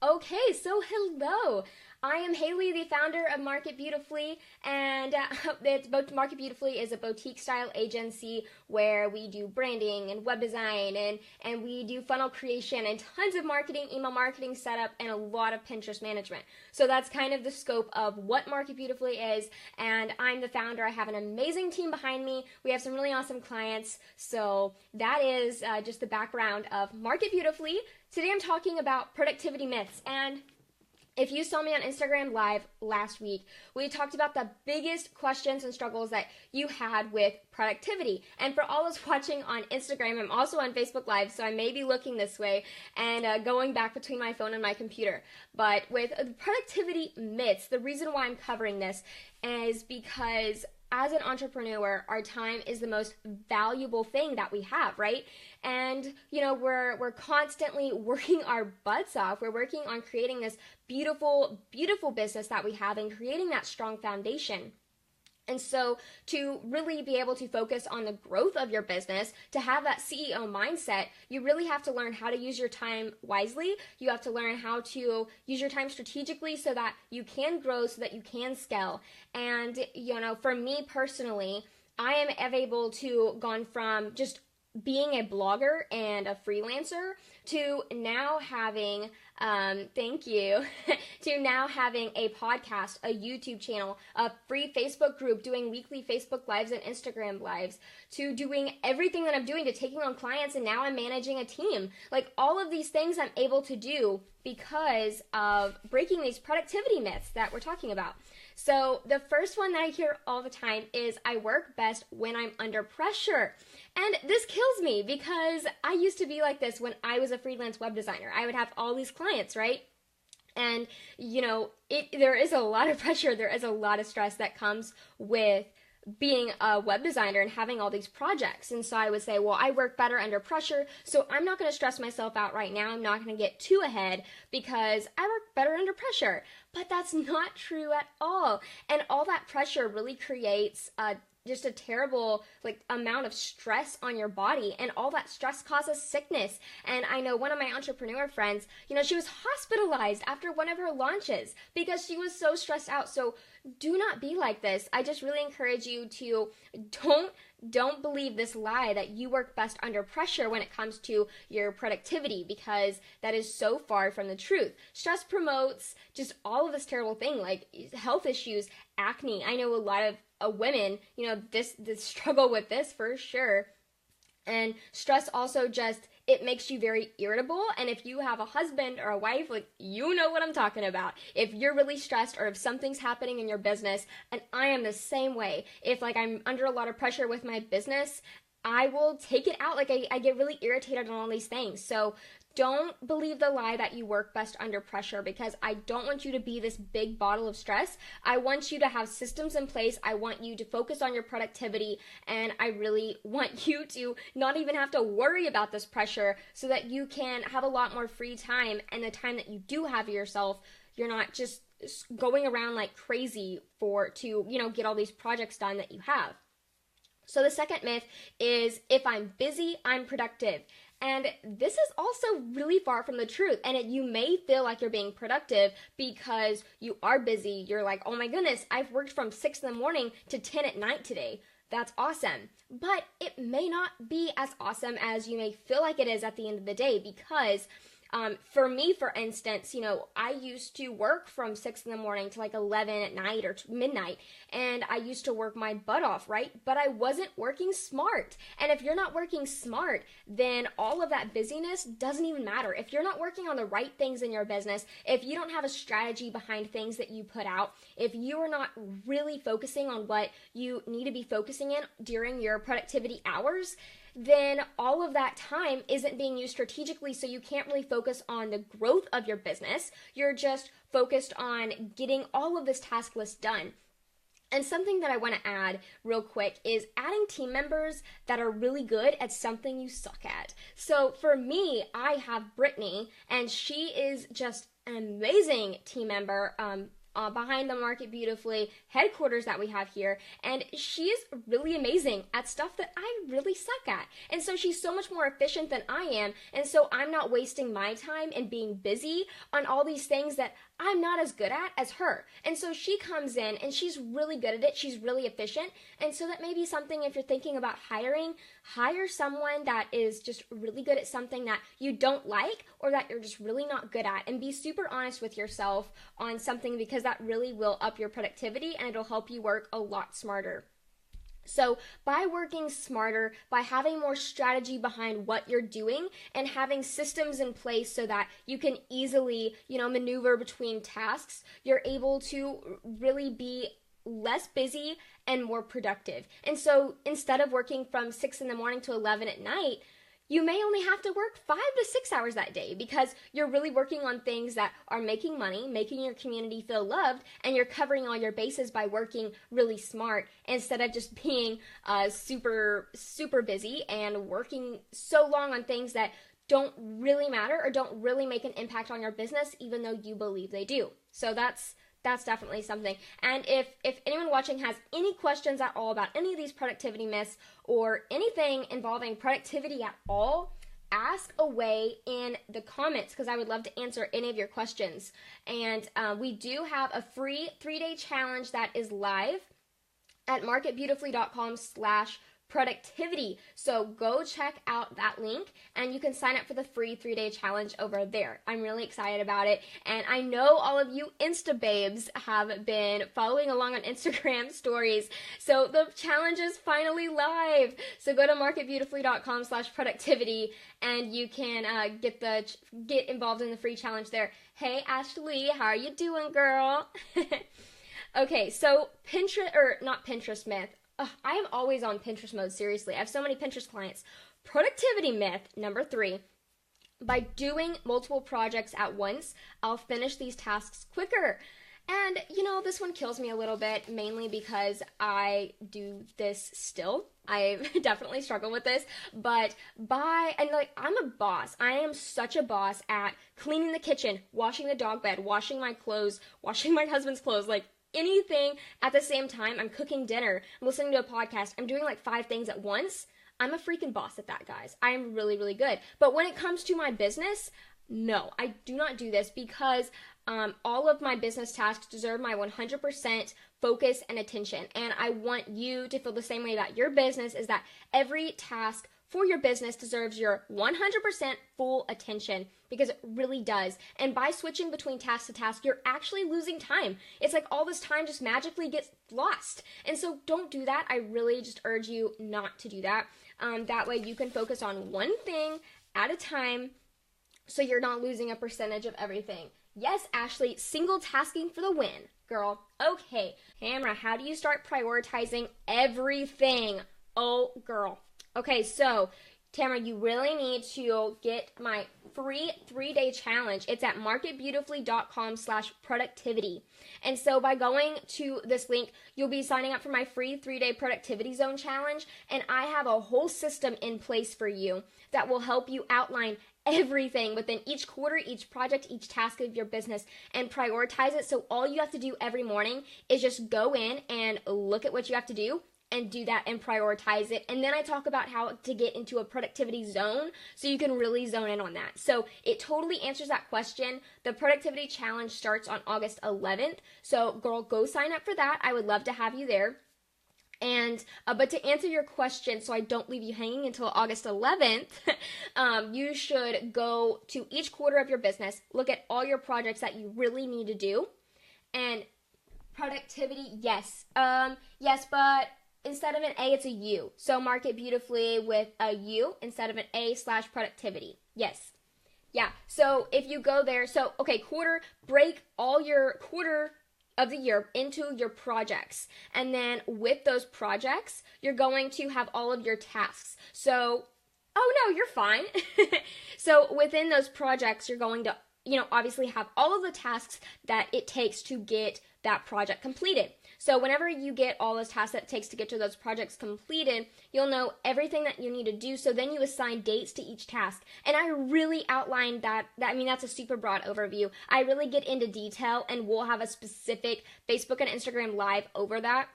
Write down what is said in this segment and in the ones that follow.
Okay, so hello. I am Haley, the founder of Market Beautifully, and Market Beautifully is a boutique style agency where we do branding and web design and we do funnel creation and tons of marketing, email marketing setup, and a lot of Pinterest management. So that's kind of the scope of what Market Beautifully is, and I'm the founder. I have an amazing team behind me. We have some really awesome clients. So that is just the background of Market Beautifully. Today I'm talking about productivity myths, and if you saw me on Instagram Live last week, we talked about the biggest questions and struggles that you had with productivity. And for all those watching on Instagram, I'm also on Facebook Live, so I may be looking this way and going back between my phone and my computer. But with productivity myths, the reason why I'm covering this is because as an entrepreneur, our time is the most valuable thing that we have, right? And, we're constantly working our butts off. We're working on creating this beautiful, beautiful business that we have and creating that strong foundation. And so to really be able to focus on the growth of your business, to have that CEO mindset, you really have to learn how to use your time wisely. You have to learn how to use your time strategically so that you can grow, so that you can scale. And, for me personally, I am able to gone from just being a blogger and a freelancer to now having, thank you, to now having a podcast, a YouTube channel, a free Facebook group, doing weekly Facebook Lives and Instagram Lives, to doing everything that I'm doing, to taking on clients, and now I'm managing a team. Like, all of these things I'm able to do because of breaking these productivity myths that we're talking about. So the first one that I hear all the time is I work best when I'm under pressure. And this kills me because I used to be like this when I was a freelance web designer. I would have all these clients, right? And, there is a lot of pressure. There is a lot of stress that comes with being a web designer and having all these projects. And so I would say, well, I work better under pressure, so I'm not going to stress myself out right now. I'm not going to get too ahead because I work better under pressure. But that's not true at all. And all that pressure really creates just a terrible amount of stress on your body, and all that stress causes sickness. And I know one of my entrepreneur friends, she was hospitalized after one of her launches because she was so stressed out. So do not be like this. I just really encourage you to don't believe this lie that you work best under pressure when it comes to your productivity, because that is so far from the truth. Stress promotes just all of this terrible thing, like health issues, acne. I know a lot of women, this struggle with this for sure. And stress also it makes you very irritable. And if you have a husband or a wife, you know what I'm talking about. If you're really stressed or if something's happening in your business, and I am the same way. If I'm under a lot of pressure with my business, I will take it out. I get really irritated on all these things. So don't believe the lie that you work best under pressure, because I don't want you to be this big bottle of stress. I want you to have systems in place. I want you to focus on your productivity, and I really want you to not even have to worry about this pressure so that you can have a lot more free time, and the time that you do have yourself, you're not just going around like crazy to get all these projects done that you have. So the second myth is if I'm busy, I'm productive. And this is also really far from the truth. And you may feel like you're being productive because you are busy. You're like, oh my goodness, I've worked from 6 in the morning to 10 at night today. That's awesome. But it may not be as awesome as you may feel like it is at the end of the day, because for me, for instance, I used to work from 6 in the morning to 11 at night or midnight, and I used to work my butt off, right? But I wasn't working smart. And if you're not working smart, then all of that busyness doesn't even matter. If you're not working on the right things in your business, if you don't have a strategy behind things that you put out, if you are not really focusing on what you need to be focusing in during your productivity hours, then all of that time isn't being used strategically, so you can't really focus on the growth of your business. You're just focused on getting all of this task list done. And something that I want to add real quick is adding team members that are really good at something you suck at. So for me, I have Brittany, and she is just an amazing team member. behind the Market Beautifully headquarters that we have here, and she is really amazing at stuff that I really suck at. And so she's so much more efficient than I am, and so I'm not wasting my time and being busy on all these things that I'm not as good at as her. And so she comes in and she's really good at it. She's really efficient. And so that may be something, if you're thinking about hiring, hire someone that is just really good at something that you don't like or that you're just really not good at, and be super honest with yourself on something, because that really will up your productivity and it'll help you work a lot smarter. So by working smarter, by having more strategy behind what you're doing and having systems in place so that you can easily, maneuver between tasks, you're able to really be less busy and more productive. And so instead of working from 6 in the morning to 11 at night, you may only have to work 5 to 6 hours that day, because you're really working on things that are making money, making your community feel loved, and you're covering all your bases by working really smart instead of just being super, super busy and working so long on things that don't really matter or don't really make an impact on your business, even though you believe they do. So that's definitely something. And if anyone watching has any questions at all about any of these productivity myths or anything involving productivity at all, ask away in the comments, because I would love to answer any of your questions. And we do have a free 3-day challenge that is live at marketbeautifully.com/productivity. So go check out that link and you can sign up for the free 3-day challenge over there. I'm really excited about it, and I know all of you Insta babes have been following along on Instagram stories, so the challenge is finally live. So go to marketbeautifully.com/productivity and you can get involved in the free challenge there. Hey Ashley, how are you doing, girl? Okay, so not Pinterest myth. I am always on Pinterest mode, seriously. I have so many Pinterest clients. Productivity myth number 3. By doing multiple projects at once, I'll finish these tasks quicker. And, this one kills me a little bit, mainly because I do this still. I definitely struggle with this, but I'm a boss. I am such a boss at cleaning the kitchen, washing the dog bed, washing my clothes, washing my husband's clothes, anything at the same time. I'm cooking dinner, I'm listening to a podcast, I'm doing 5 things at once. I'm a freaking boss at that, guys. I'm really, really good. But when it comes to my business, no, I do not do this, because all of my business tasks deserve my 100% focus and attention. And I want you to feel the same way about your business, is that every task for your business deserves your 100% full attention, because it really does. And by switching between task to task, you're actually losing time. It's like all this time just magically gets lost. And so don't do that. I really just urge you not to do that. That way you can focus on one thing at a time, so you're not losing a percentage of everything. Yes, Ashley, single tasking for the win, girl. Okay, Tamara, how do you start prioritizing everything? Oh, girl. Okay, so Tamara, you really need to get my free 3-day challenge. It's at marketbeautifully.com/productivity. And so by going to this link, you'll be signing up for my free 3-day productivity zone challenge. And I have a whole system in place for you that will help you outline everything within each quarter, each project, each task of your business, and prioritize it. So all you have to do every morning is just go in and look at what you have to do and do that and prioritize it. And then I talk about how to get into a productivity zone so you can really zone in on that. So it totally answers that question. The productivity challenge starts on August 11th. So girl, go sign up for that. I would love to have you there. And but to answer your question, so I don't leave you hanging until August 11th, you should go to each quarter of your business, look at all your projects that you really need to do, and productivity, yes, but instead of an A, it's a U. So mark it beautifully with a U instead of an A/productivity. Yes. Yeah. So if you go there, break all your quarter of the year into your projects. And then with those projects, you're going to have all of your tasks. So, oh no, you're fine. So within those projects, you're going to, obviously have all of the tasks that it takes to get that project completed. So whenever you get all those tasks that it takes to get to those projects completed, you'll know everything that you need to do. So then you assign dates to each task. And I really outlined that. I mean, that's a super broad overview. I really get into detail, and we'll have a specific Facebook and Instagram live over that.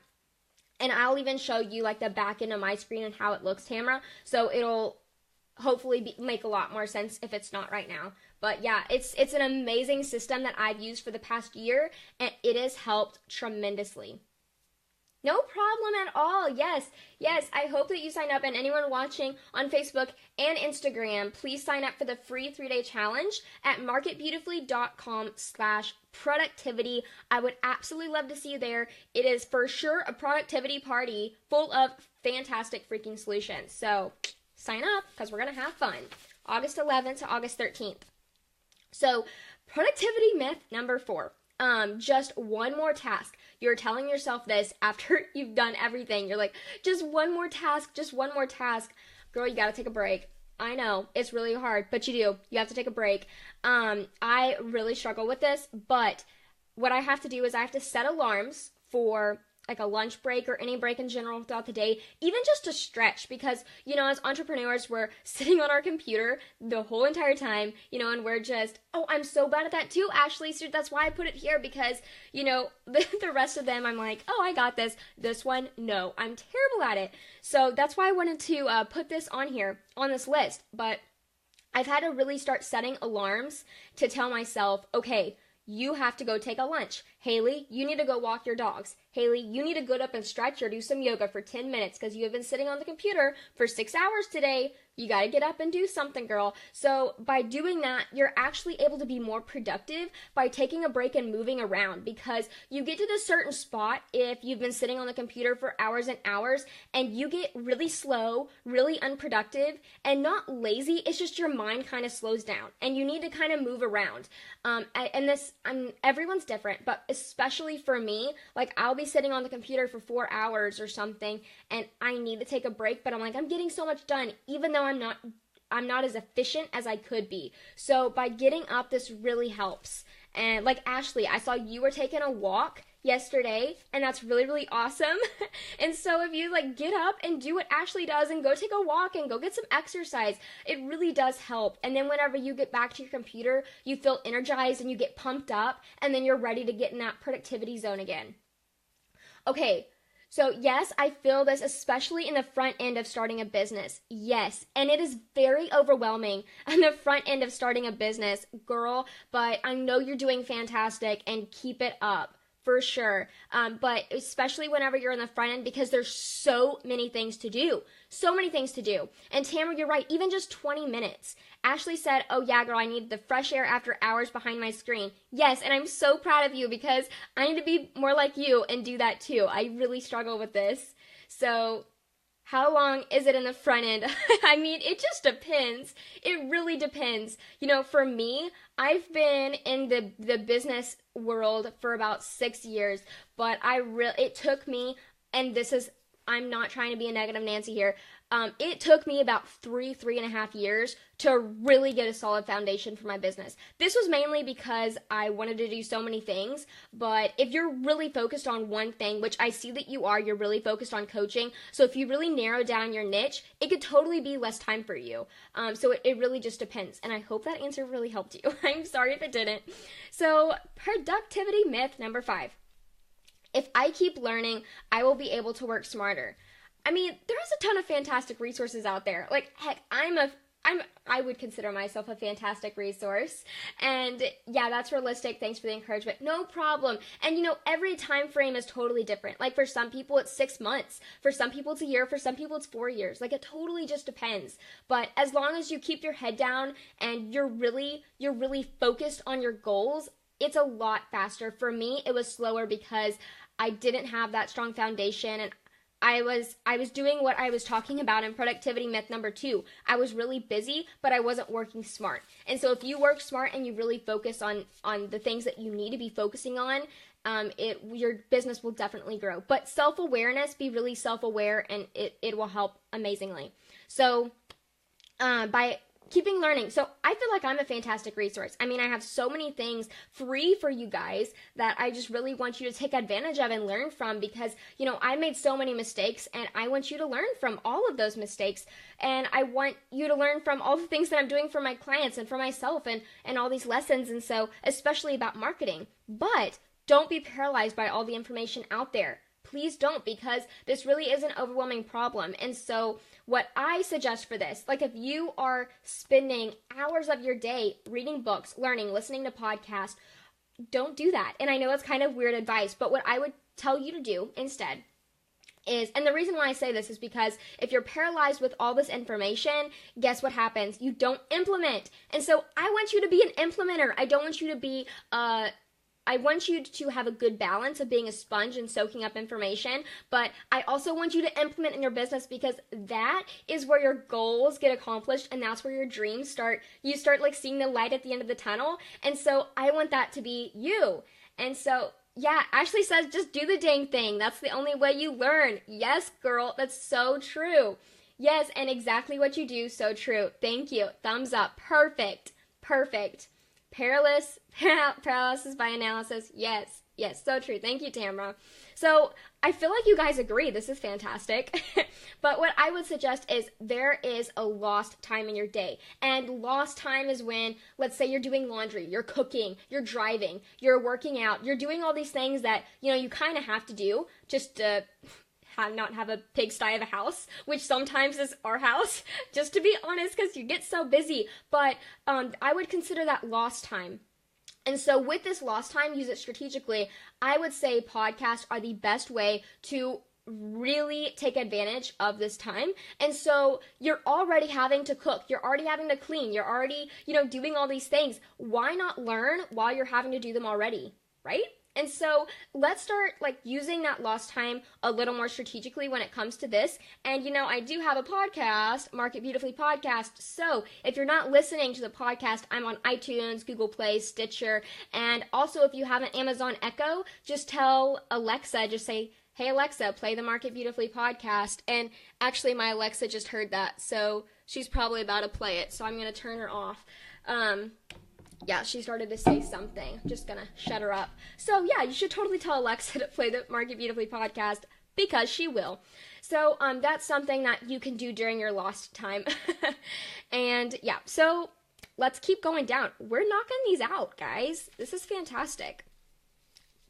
And I'll even show you like the back end of my screen and how it looks, Tamara. So it'll hopefully make a lot more sense if it's not right now. But yeah, it's an amazing system that I've used for the past year, and it has helped tremendously. No problem at all. Yes, I hope that you sign up, and anyone watching on Facebook and Instagram, please sign up for the free 3-day challenge at marketbeautifully.com/productivity. I would absolutely love to see you there. It is for sure a productivity party full of fantastic freaking solutions. So sign up, because we're going to have fun. August 11th to August 13th. So productivity myth number 4. Just one more task. You're telling yourself this after you've done everything. You're like, just one more task, just one more task. Girl, you gotta take a break. I know, it's really hard, but you do. You have to take a break. I really struggle with this, but what I have to do is I have to set alarms for like a lunch break or any break in general throughout the day, even just to stretch, because, you know, as entrepreneurs, we're sitting on our computer the whole entire time, you know, and we're just, oh, I'm so bad at that too, Ashley, so that's why I put it here, because, you know, the rest of them, I'm like, oh, I got this. This one, no, I'm terrible at it. So that's why I wanted to put this on here, on this list, but I've had to really start setting alarms to tell myself, okay, you have to go take a lunch. Haley, you need to go walk your dogs. Haley, you need to get up and stretch or do some yoga for 10 minutes because you have been sitting on the computer for 6 hours today. You got to get up and do something, girl. So by doing that, you're actually able to be more productive by taking a break and moving around, because you get to this certain spot if you've been sitting on the computer for hours and hours and you get really slow, really unproductive, and not lazy. It's just your mind kind of slows down and you need to kind of move around. Everyone's different, but especially for me, like I'll be sitting on the computer for 4 hours or something and I need to take a break, but I'm like, I'm getting so much done, even though I'm not as efficient as I could be. So by getting up, this really helps. And like Ashley, I saw you were taking a walk yesterday, and that's really, really awesome. And so if you like get up and do what Ashley does and go take a walk and go get some exercise, it really does help. And then whenever you get back to your computer, you feel energized and you get pumped up, and then you're ready to get in that productivity zone again. Okay, so yes, I feel this especially in the front end of starting a business. Yes, and it is very overwhelming on the front end of starting a business, girl, but I know you're doing fantastic and keep it up. For sure, but especially whenever you're in the front end, because there's so many things to do. So many things to do. And Tamara, you're right, even just 20 minutes. Ashley said, oh yeah, girl, I need the fresh air after hours behind my screen. Yes, and I'm so proud of you because I need to be more like you and do that too. I really struggle with this. So how long is it in the front end? I mean, it just depends. It really depends. You know, for me, I've been in the business world for about 6 years, but it took me, and I'm not trying to be a negative Nancy here, it took me about 3.5 years to really get a solid foundation for my business. This was mainly because I wanted to do so many things, but if you're really focused on one thing, which I see that you're really focused on coaching, so if you really narrow down your niche, it could totally be less time for you. So it really just depends, and I hope that answer really helped you. I'm sorry if it didn't. So productivity myth number 5. If I keep learning, I will be able to work smarter. I mean, there's a ton of fantastic resources out there. Like, heck, I would consider myself a fantastic resource. And yeah, that's realistic. Thanks for the encouragement. No problem. And you know, every time frame is totally different. Like for some people, it's 6 months. For some people, it's a year. For some people, it's 4 years. Like it totally just depends. But as long as you keep your head down and you're really focused on your goals, it's a lot faster. For me, it was slower because I didn't have that strong foundation, and I was doing what I was talking about in productivity myth number 2. I was really busy, but I wasn't working smart. And so if you work smart and you really focus on the things that you need to be focusing on, your business will definitely grow. But self-awareness, be really self-aware, and it will help amazingly. So by keeping learning. So I feel like I'm a fantastic resource. I mean, I have so many things free for you guys that I just really want you to take advantage of and learn from, because, you know, I made so many mistakes and I want you to learn from all of those mistakes. And I want you to learn from all the things that I'm doing for my clients and for myself, and all these lessons. And so, especially about marketing. But don't be paralyzed by all the information out there. Please don't, because this really is an overwhelming problem. And so what I suggest for this, like if you are spending hours of your day reading books, learning, listening to podcasts, don't do that. And I know it's kind of weird advice, but what I would tell you to do instead is, and the reason why I say this is because if you're paralyzed with all this information, guess what happens? You don't implement. And so I want you to be an implementer. I don't want you to be I want you to have a good balance of being a sponge and soaking up information, but I also want you to implement in your business, because that is where your goals get accomplished, and that's where your dreams start. You start like seeing the light at the end of the tunnel, and so I want that to be you. And so, yeah, Ashley says just do the dang thing. That's the only way you learn. Yes, girl, that's so true. Yes, and exactly what you do, so true. Thank you. Thumbs up. Perfect. Perfect. Paralysis by analysis. Yes, so true. Thank you, Tamara. So I feel like you guys agree. This is fantastic. But what I would suggest is there is a lost time in your day. And lost time is when, let's say you're doing laundry, you're cooking, you're driving, you're working out, you're doing all these things that, you know, you kind of have to do just to not have a pigsty of a house, which sometimes is our house, just to be honest, because you get so busy. But I would consider that lost time. And so with this lost time, use it strategically. I would say podcasts are the best way to really take advantage of this time. And so you're already having to cook, you're already having to clean, you're already, you know, doing all these things. Why not learn while you're having to do them already, right? And so let's start like using that lost time a little more strategically when it comes to this. And, you know, I do have a podcast, Market Beautifully Podcast. So if you're not listening to the podcast, I'm on iTunes, Google Play, Stitcher. And also if you have an Amazon Echo, just tell Alexa, just say, hey, Alexa, play the Market Beautifully podcast. And actually my Alexa just heard that. So she's probably about to play it. So I'm going to turn her off. Yeah, she started to say something. Just gonna shut her up. So yeah, you should totally tell Alexa to play the Market Beautifully podcast, because she will. So that's something that you can do during your lost time. And yeah, so let's keep going down. We're knocking these out, guys. This is fantastic.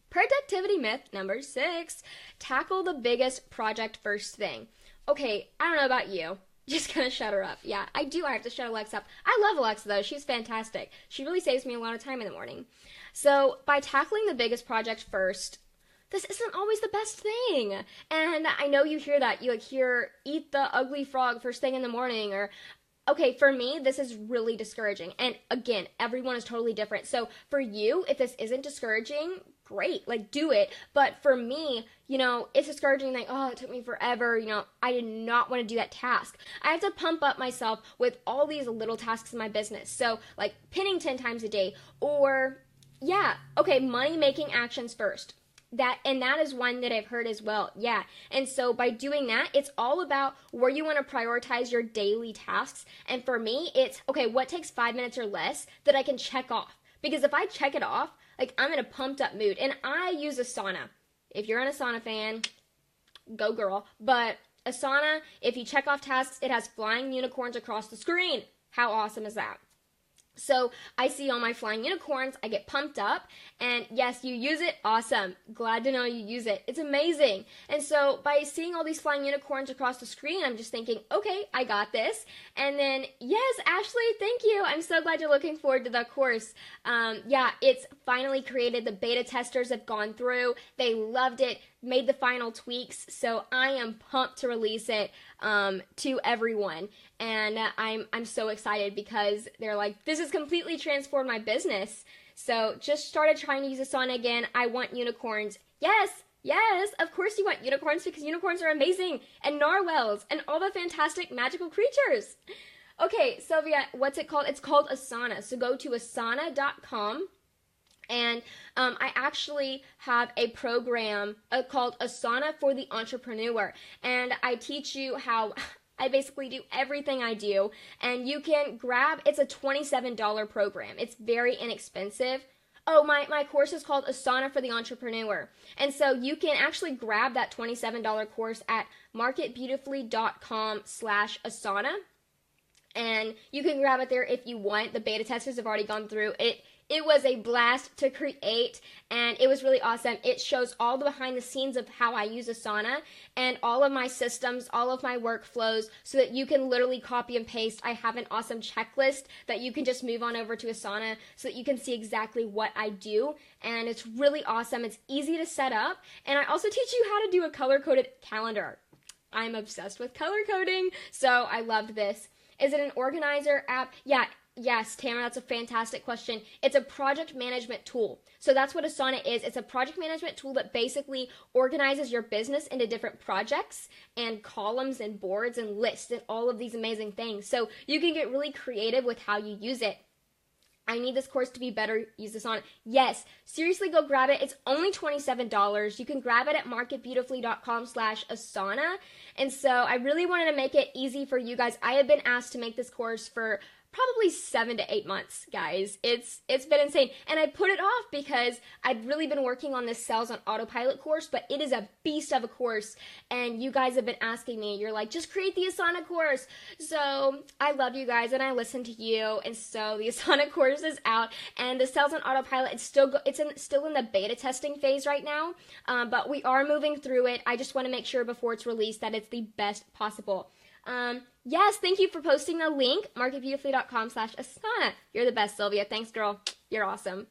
Productivity myth number 6, tackle the biggest project first thing. Okay, I don't know about you. Just gonna shut her up. Yeah, I do. I have to shut Alexa up. I love Alexa, though. She's fantastic. She really saves me a lot of time in the morning. So by tackling the biggest project first, this isn't always the best thing. And I know you hear that. You like hear, eat the ugly frog first thing in the morning, or okay, for me, this is really discouraging. And again, everyone is totally different. So for you, if this isn't discouraging, great, like do it. But for me, you know, it's discouraging, like, oh, it took me forever. You know, I did not want to do that task. I have to pump up myself with all these little tasks in my business. So like pinning 10 times a day, or yeah, okay, money making actions first. That is one that I've heard as well. Yeah. And so by doing that, it's all about where you want to prioritize your daily tasks. And for me, it's, okay, what takes 5 minutes or less that I can check off? Because if I check it off, like I'm in a pumped up mood. And I use Asana. If you're an Asana fan, go girl. But Asana, if you check off tasks, it has flying unicorns across the screen. How awesome is that? So I see all my flying unicorns, I get pumped up, and yes, you use it, awesome. Glad to know you use it. It's amazing. And so by seeing all these flying unicorns across the screen, I'm just thinking, okay, I got this. And then, yes, Ashley, thank you. I'm so glad you're looking forward to the course. Yeah, it's finally created. The beta testers have gone through. They loved it, made the final tweaks. So I am pumped to release it to everyone. And I'm so excited because they're like, this has completely transformed my business. So just started trying to use Asana again. I want unicorns. Yes, of course you want unicorns, because unicorns are amazing, and narwhals and all the fantastic magical creatures. Okay, Sylvia, what's it called? It's called Asana. So go to asana.com. And I actually have a program called Asana for the Entrepreneur. And I teach you how, I basically do everything I do, and you can grab, it's a $27 program. It's very inexpensive. Oh, my course is called Asana for the Entrepreneur. And so you can actually grab that $27 course at marketbeautifully.com/Asana. And you can grab it there if you want. The beta testers have already gone through it. It was a blast to create, and it was really awesome. It shows all the behind the scenes of how I use Asana and all of my systems, all of my workflows, so that you can literally copy and paste. I have an awesome checklist that you can just move on over to Asana so that you can see exactly what I do, and it's really awesome. It's easy to set up, and I also teach you how to do a color-coded calendar. I'm obsessed with color coding, so I loved this. Is it an organizer app? Yes, Tamara, that's a fantastic question. It's a project management tool. So that's what Asana is. It's a project management tool that basically organizes your business into different projects and columns and boards and lists and all of these amazing things. So you can get really creative with how you use it. I need this course to be better. Use Asana. Yes, seriously, go grab it. It's only $27. You can grab it at marketbeautifully.com/Asana. And so I really wanted to make it easy for you guys. I have been asked to make this course for probably 7 to 8 months, guys. It's been insane. And I put it off because I'd really been working on this Sales on Autopilot course, but it is a beast of a course. And you guys have been asking me, you're like, just create the Asana course. So I love you guys and I listen to you. And so the Asana course is out, and the Sales on Autopilot, it's still in the beta testing phase right now. But we are moving through it. I just want to make sure before it's released that it's the best possible. Yes, thank you for posting the link, marketbeautifully.com/Asana. You're the best, Sylvia. Thanks, girl. You're awesome.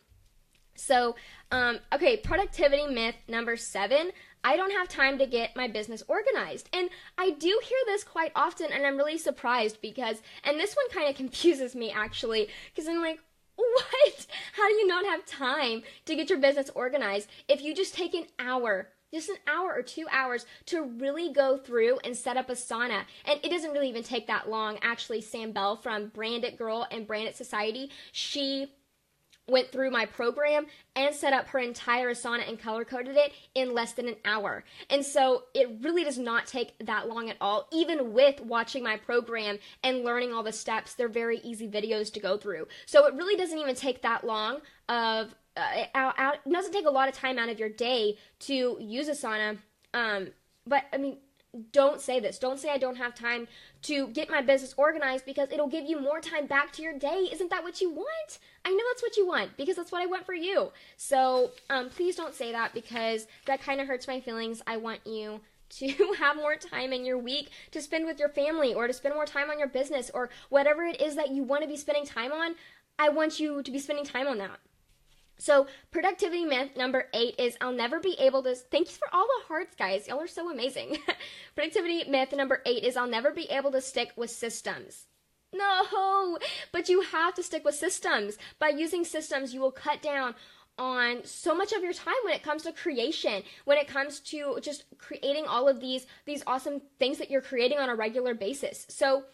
So, okay, productivity myth number 7. I don't have time to get my business organized. And I do hear this quite often, and I'm really surprised because, and this one kind of confuses me actually, because I'm like, what? How do you not have time to get your business organized if you just take an hour? Just an hour or 2 hours to really go through and set up Asana. And it doesn't really even take that long. Actually, Sam Bell from Brand It Girl and Brand It Society, she went through my program and set up her entire Asana and color coded it in less than an hour. And so it really does not take that long at all. Even with watching my program and learning all the steps, they're very easy videos to go through. So it really doesn't even take that long of it doesn't take a lot of time out of your day to use Asana. But I mean, don't say this. Don't say I don't have time to get my business organized because it'll give you more time back to your day. Isn't that what you want? I know that's what you want because that's what I want for you. So please don't say that because that kind of hurts my feelings. I want you to have more time in your week to spend with your family or to spend more time on your business or whatever it is that you want to be spending time on. I want you to be spending time on that. So productivity myth number 8 is I'll never be able to, thank you for all the hearts, guys. Y'all are so amazing. Productivity myth number 8 is I'll never be able to stick with systems. No, but you have to stick with systems. By using systems, you will cut down on so much of your time when it comes to creation, when it comes to just creating all of these awesome things that you're creating on a regular basis. So,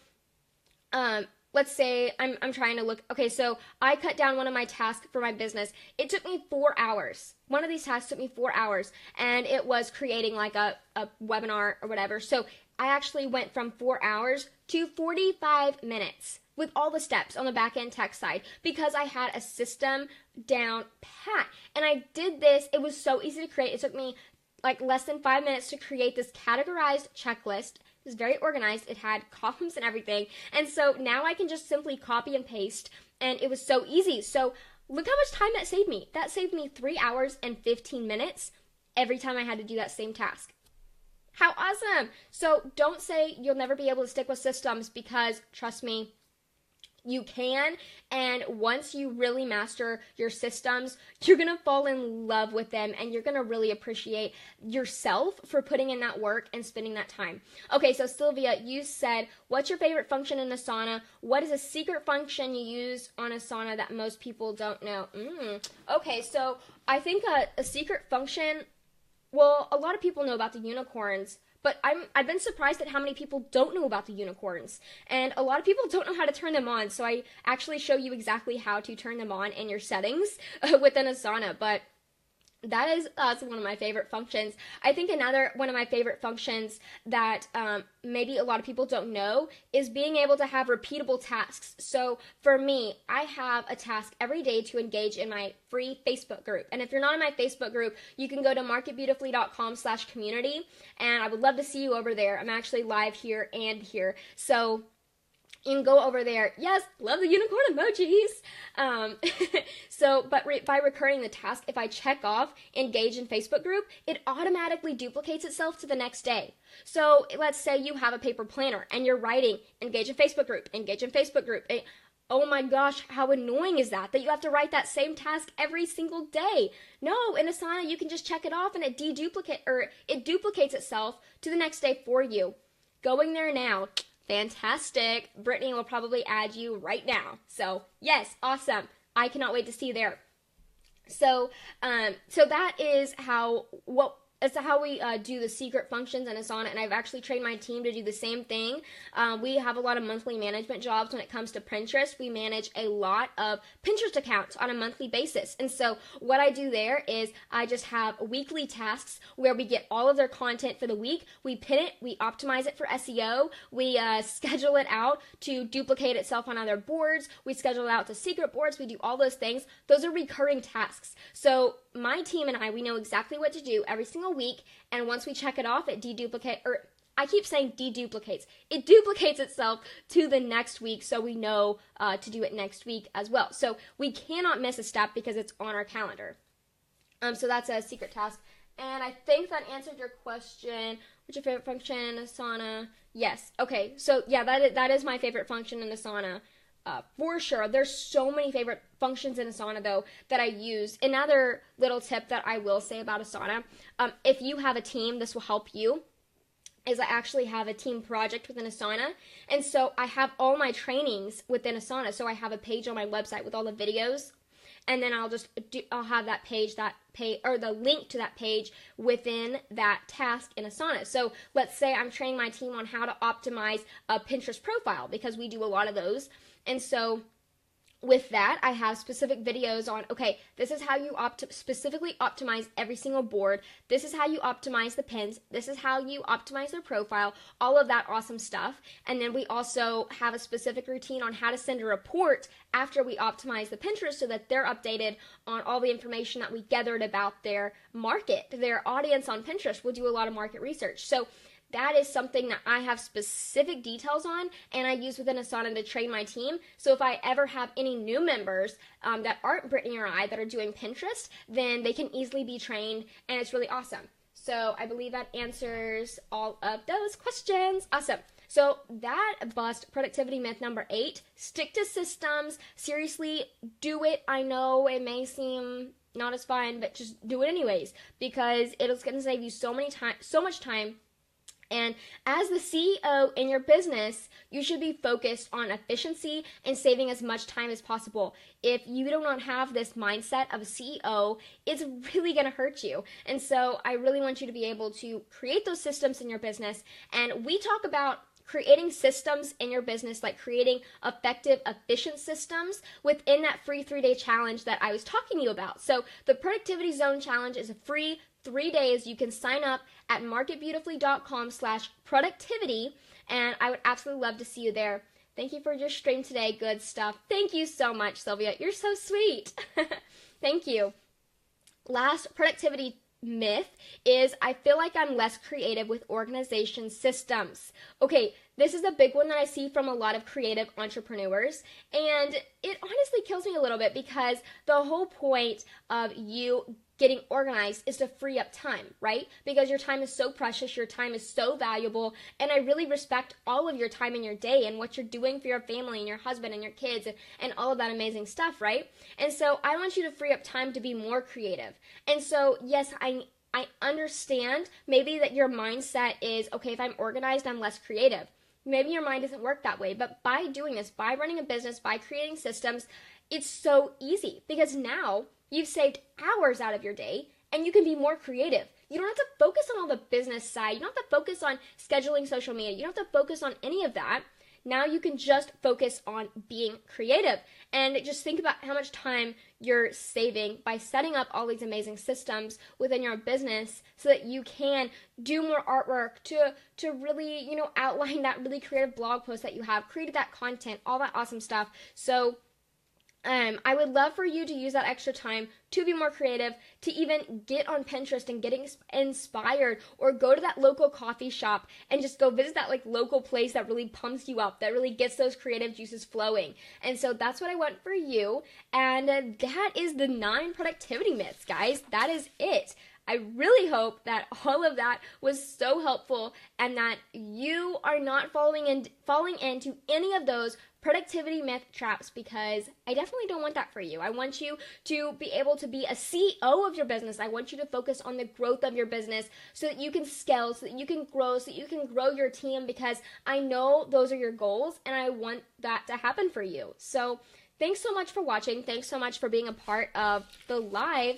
let's say I'm trying to look, okay, so I cut down one of my tasks for my business. It took me 4 hours. One of these tasks took me 4 hours, and it was creating like a webinar or whatever. So I actually went from 4 hours to 45 minutes with all the steps on the back end tech side because I had a system down pat. And I did this. It was so easy to create. It took me like less than 5 minutes to create this categorized checklist. It was very organized. It had columns and everything. And so now I can just simply copy and paste, and it was so easy. So look how much time that saved me. That saved me 3 hours and 15 minutes every time I had to do that same task. How awesome. So don't say you'll never be able to stick with systems because, trust me, you can, and once you really master your systems, you're going to fall in love with them, and you're going to really appreciate yourself for putting in that work and spending that time. Okay, so Sylvia, you said, what's your favorite function in Asana? What is a secret function you use on Asana that most people don't know? Okay, so I think a secret function, well, a lot of people know about the unicorns, but I've been surprised at how many people don't know about the unicorns. And a lot of people don't know how to turn them on. So I actually show you exactly how to turn them on in your settings within Asana. But That is that's one of my favorite functions. I think another one of my favorite functions that maybe a lot of people don't know is being able to have repeatable tasks. So for me, I have a task every day to engage in my free Facebook group. And if you're not in my Facebook group, you can go to marketbeautifully.com/community, and I would love to see you over there. I'm actually live here and here. So you can go over there. Yes, love the unicorn emojis. By recurring the task, if I check off engage in Facebook group, it automatically duplicates itself to the next day. So let's say you have a paper planner and you're writing engage in Facebook group, engage in Facebook group. Oh my gosh, how annoying is that you have to write that same task every single day? No, in Asana you can just check it off and it duplicates itself to the next day for you. Going there now. Fantastic. Brittany will probably add you right now. So yes, awesome. I cannot wait to see you there. So that is how we do the secret functions in Asana, and I've actually trained my team to do the same thing. We have a lot of monthly management jobs when it comes to Pinterest. We manage a lot of Pinterest accounts on a monthly basis, and so what I do there is I just have weekly tasks where we get all of their content for the week, we pin it, we optimize it for SEO, we schedule it out to duplicate itself on other boards, we schedule it out to secret boards, we do all those things. Those are recurring tasks. So my team and I, we know exactly what to do every single week, and once we check it off, it deduplicates. It duplicates itself to the next week, so we know to do it next week as well. So we cannot miss a step because it's on our calendar. So that's a secret task. And I think that answered your question. What's your favorite function in Asana? Yes. Okay. So yeah, that is my favorite function in Asana. For sure. There's so many favorite functions in Asana, though, that I use. Another little tip that I will say about Asana, if you have a team, this will help you, is I actually have a team project within Asana. And so I have all my trainings within Asana. So I have a page on my website with all the videos. And then I'll have the link to that page within that task in Asana. So let's say I'm training my team on how to optimize a Pinterest profile, because we do a lot of those. And so with that, I have specific videos on, okay, this is how you specifically optimize every single board. This is how you optimize the pins. This is how you optimize their profile, all of that awesome stuff. And then we also have a specific routine on how to send a report after we optimize the Pinterest so that they're updated on all the information that we gathered about their market, their audience on Pinterest. We'll do a lot of market research. So that is something that I have specific details on, and I use within Asana to train my team. So if I ever have any new members that aren't Brittany or I that are doing Pinterest, then they can easily be trained, and it's really awesome. So I believe that answers all of those questions. Awesome. So that bust productivity myth number 8. Stick to systems. Seriously, do it. I know it may seem not as fun, but just do it anyways, because it is going to save you so much time. And as the CEO in your business, you should be focused on efficiency and saving as much time as possible. If you do not have this mindset of a CEO, it's really going to hurt you. And so I really want you to be able to create those systems in your business. And we talk about creating systems in your business, like creating effective, efficient systems within that free 3-day challenge that I was talking to you about. So the Productivity Zone Challenge is a free 3 days. You can sign up at marketbeautifully.com/productivity, and I would absolutely love to see you there. Thank you for your stream today. Good stuff. Thank you so much, Sylvia. You're so sweet. Thank you. Last productivity myth is I feel like I'm less creative with organization systems. Okay, this is a big one that I see from a lot of creative entrepreneurs, and it honestly kills me a little bit, because the whole point of you getting organized is to free up time, right? Because your time is so precious, your time is so valuable, and I really respect all of your time in your day and what you're doing for your family and your husband and your kids and all of that amazing stuff, right? And so I want you to free up time to be more creative. And so, yes, I understand maybe that your mindset is, okay, if I'm organized, I'm less creative. Maybe your mind doesn't work that way, but by doing this, by running a business, by creating systems, it's so easy, because now you've saved hours out of your day and you can be more creative. You don't have to focus on all the business side. You don't have to focus on scheduling social media. You don't have to focus on any of that. Now you can just focus on being creative. And just think about how much time you're saving by setting up all these amazing systems within your business so that you can do more artwork to really, outline that really creative blog post that you have, create that content, all that awesome stuff. So I would love for you to use that extra time to be more creative, to even get on Pinterest and getting inspired, or go to that local coffee shop and just go visit that local place that really pumps you up, that really gets those creative juices flowing. And so that's what I want for you. And that is the 9 productivity myths, guys. That is it. I really hope that all of that was so helpful and that you are not falling into any of those productivity myth traps, because I definitely don't want that for you. I want you to be able to be a CEO of your business. I want you to focus on the growth of your business so that you can scale, so that you can grow, so that you can grow your team, because I know those are your goals and I want that to happen for you. So thanks so much for watching. Thanks so much for being a part of the live.